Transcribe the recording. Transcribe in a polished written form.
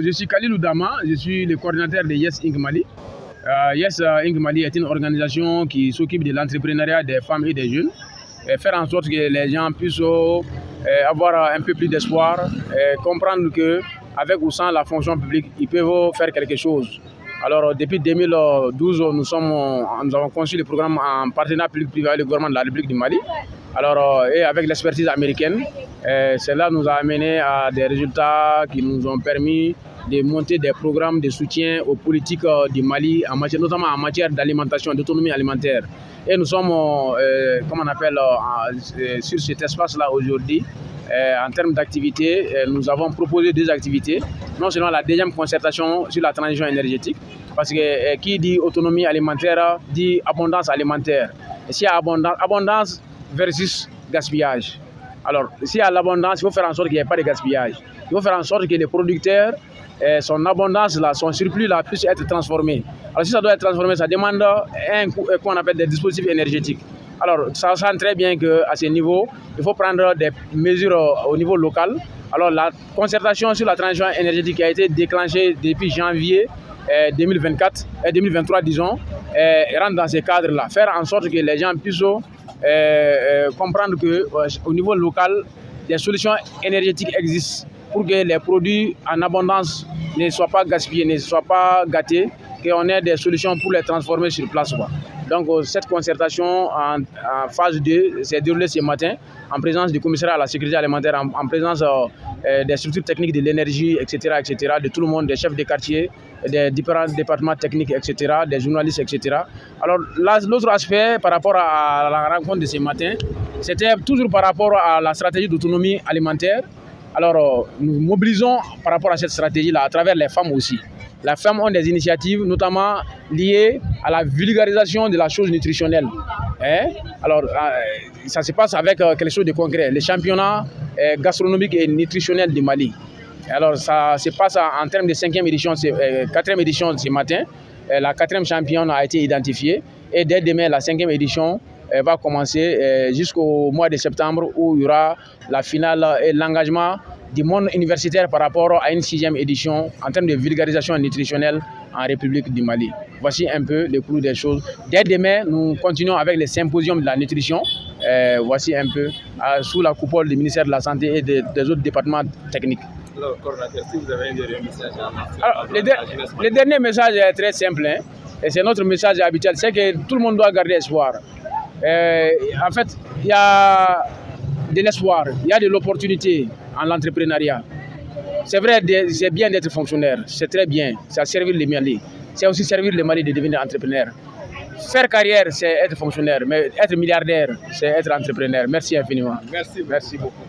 Je suis Khalil Oudama, je suis le coordinateur de Yes Inc Mali. Yes Inc Mali est une organisation qui s'occupe de l'entrepreneuriat des femmes et des jeunes, et faire en sorte que les gens puissent avoir un peu plus d'espoir, comprendre qu'avec ou sans la fonction publique, ils peuvent faire quelque chose. Alors, depuis 2012, nous avons conçu le programme en partenariat public-privé avec le gouvernement de la République du Mali. Alors, et avec l'expertise américaine, cela nous a amené à des résultats qui nous ont permis de monter des programmes de soutien aux politiques du Mali, notamment en matière d'alimentation, d'autonomie alimentaire. Et nous sommes, sur cet espace-là aujourd'hui. En termes d'activités, nous avons proposé deux activités. Non seulement la deuxième concertation sur la transition énergétique, parce que qui dit autonomie alimentaire dit abondance alimentaire. Et s'il y a abondance versus gaspillage. Alors, s'il y a l'abondance, il faut faire en sorte qu'il n'y ait pas de gaspillage. Il faut faire en sorte que les producteurs, son abondance, là, son surplus là, puisse être transformé. Alors, si ça doit être transformé, ça demande qu'on appelle des dispositifs énergétiques. Alors, ça sent très bien qu'à ce niveau, il faut prendre des mesures au niveau local. Alors, la concertation sur la transition énergétique a été déclenchée depuis janvier 2023, disons, rentre dans ces cadres-là. Faire en sorte que les gens puissent comprendre qu'au niveau local, des solutions énergétiques existent pour que les produits en abondance ne soient pas gaspillés, ne soient pas gâtés, qu'on ait des solutions pour les transformer sur place. Donc, cette concertation en phase 2 s'est déroulée ce matin en présence du commissaire à la sécurité alimentaire, en présence des structures techniques de l'énergie, etc., de tout le monde, des chefs de quartier, des différents départements techniques, etc., des journalistes, etc. Alors, l'autre aspect par rapport à la rencontre de ce matin, c'était toujours par rapport à la stratégie d'autonomie alimentaire. Alors, nous mobilisons par rapport à cette stratégie-là à travers les femmes aussi. Les femmes ont des initiatives, notamment liées à la vulgarisation de la chose nutritionnelle. Alors, ça se passe avec quelque chose de concret, le championnat gastronomique et nutritionnel du Mali. Alors, ça se passe en termes de 5e édition, 4e édition ce matin. La 4e championne a été identifiée. Et dès demain, la 5e édition va commencer jusqu'au mois de septembre où il y aura la finale et l'engagement du monde universitaire par rapport à une 6e édition en termes de vulgarisation nutritionnelle en République du Mali. Voici un peu le cours des choses. Dès demain, nous continuons avec les symposiums de la nutrition. Voici un peu sous la coupole du ministère de la Santé et des autres départements techniques. Alors, coordinateur, si vous avez un dernier message à lancer. Alors, le dernier message est très simple, et c'est notre message habituel, c'est que tout le monde doit garder espoir. En fait, il y a de l'espoir, il y a de l'opportunité en l'entrepreneuriat. C'est vrai, c'est bien d'être fonctionnaire, c'est très bien, c'est servir le Mali. C'est aussi servir le Mali de devenir entrepreneur. Faire carrière, c'est être fonctionnaire, mais être milliardaire, c'est être entrepreneur. Merci infiniment. Merci beaucoup.